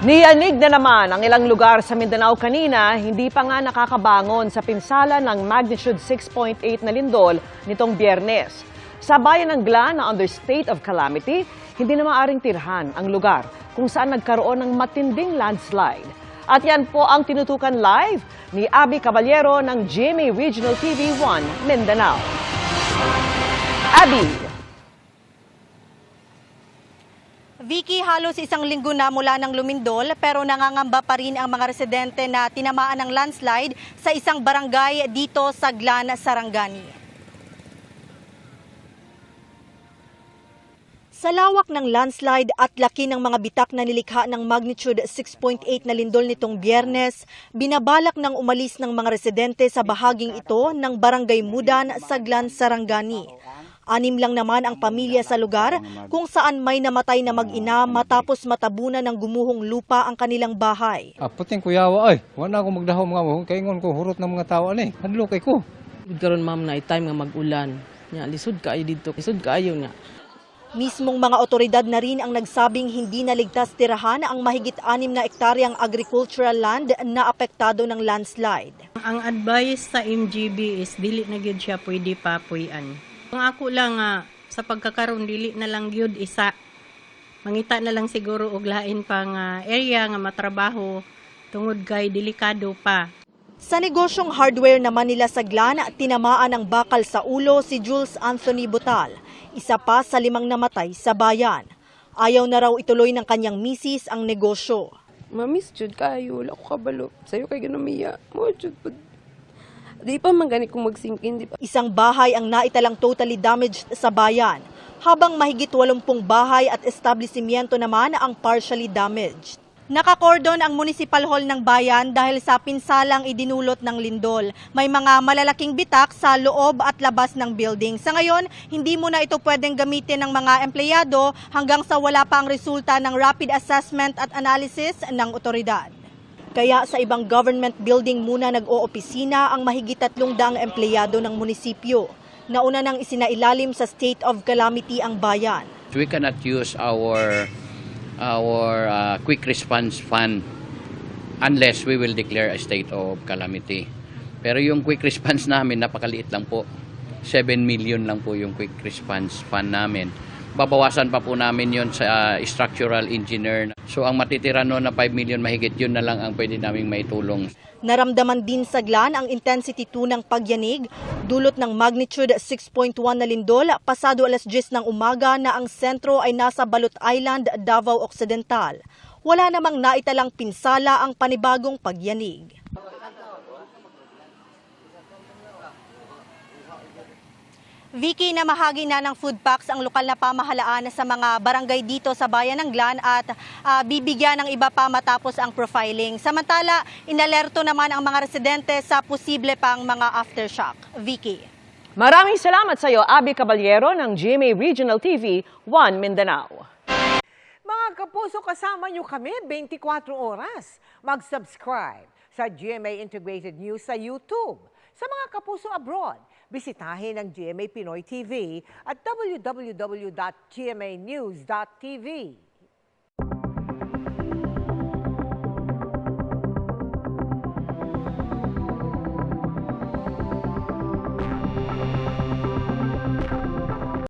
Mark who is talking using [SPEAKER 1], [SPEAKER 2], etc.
[SPEAKER 1] Niyanig na naman ang ilang lugar sa Mindanao kanina, hindi pa nga nakakabangon sa pinsala ng magnitude 6.8 na lindol nitong Biyernes. Sa bayan ng Glan na under state of calamity, hindi na maaring tirhan ang lugar kung saan nagkaroon ng matinding landslide. At yan po ang tinutukan live ni Abby Caballero ng GMA Regional TV 1 Mindanao. Abby!
[SPEAKER 2] Vicky, halos isang linggo na mula ng lumindol pero nangangamba pa rin ang mga residente na tinamaan ng landslide sa isang barangay dito sa Glan, Sarangani. Sa lawak ng landslide at laki ng mga bitak na nilikha ng magnitude 6.8 na lindol nitong Biyernes, binabalak ng umalis ng mga residente sa bahaging ito ng Barangay Mudan sa Glan, Sarangani. 6 lang naman ang pamilya sa lugar kung saan may namatay na mag-ina matapos matabunan ng gumuhong lupa ang kanilang bahay.
[SPEAKER 3] Puting kuyawa ay, wala ako magdaho mga mo, kaingon ko hurot ng mga tao ani, hadlo kay ko.
[SPEAKER 4] Karon ma'am na time nga mag-ulan. Nya lisod kaayo dito, lisod kaayo nga.
[SPEAKER 2] Mismong mga otoridad na rin ang nagsabing hindi naligtas tirahan ang mahigit 6 na ektaryang agricultural land na apektado ng landslide.
[SPEAKER 5] Ang advice sa MGB is dili na gyud siya pwede papuy-an. Kung ako lang sa pagkakaroon dili na lang gyud isa. Mangita na lang siguro og lain pang area nga matrabaho tungod kay delikado pa.
[SPEAKER 2] Sa negosyong hardware naman nila sa Glan, tinamaan ng bakal sa ulo si Jules Anthony Butal, isa pa sa 5 namatay sa bayan. Ayaw na raw ituloy ng kanyang misis ang negosyo.
[SPEAKER 6] Mamis jud kayo, wala ko kabalo. Sayo kay ganamiya. Mo jud pud. Di pa man gani kung magsingkin, di pa.
[SPEAKER 2] Isang bahay ang naitalang totally damaged sa bayan, habang mahigit 80 bahay at establishmento naman ang partially damaged. Nakakordon ang municipal hall ng bayan dahil sa pinsalang idinulot ng lindol. May mga malalaking bitak sa loob at labas ng building. Sa ngayon, hindi muna ito pwedeng gamitin ng mga empleyado hanggang sa wala pa ang resulta ng rapid assessment at analysis ng otoridad. Kaya sa ibang government building muna nag-oopisina ang mahigit 300 empleyado ng munisipyo. Nauna nang isinailalim sa state of calamity ang bayan.
[SPEAKER 7] We cannot use our quick response fund unless we will declare a state of calamity. Pero yung quick response namin napakaliit lang po. 7 million lang po yung quick response fund namin. Babawasan pa po namin yon sa structural engineer. So ang matitira noon na 5 million mahigit yun na lang ang pwede naming maitulong.
[SPEAKER 2] Naramdaman din sa Glan ang intensity 2 ng pagyanig, dulot ng magnitude 6.1 na lindol pasado 10:00 ng umaga na ang sentro ay nasa Balot Island, Davao Occidental. Wala namang naitalang pinsala ang panibagong pagyanig. Vicky, namahagi na ng food packs ang lokal na pamahalaan sa mga barangay dito sa bayan ng Glan at bibigyan ng iba pa matapos ang profiling. Samantala, inalerto naman ang mga residente sa posible pang mga aftershock. Vicky.
[SPEAKER 1] Maraming salamat sa iyo, Abby Caballero ng GMA Regional TV 1 Mindanao.
[SPEAKER 8] Mga kapuso, kasama nyo kami 24 oras. Mag-subscribe sa GMA Integrated News sa YouTube. Sa mga kapuso abroad, bisitahin ang GMA Pinoy TV at www.gmanews.tv.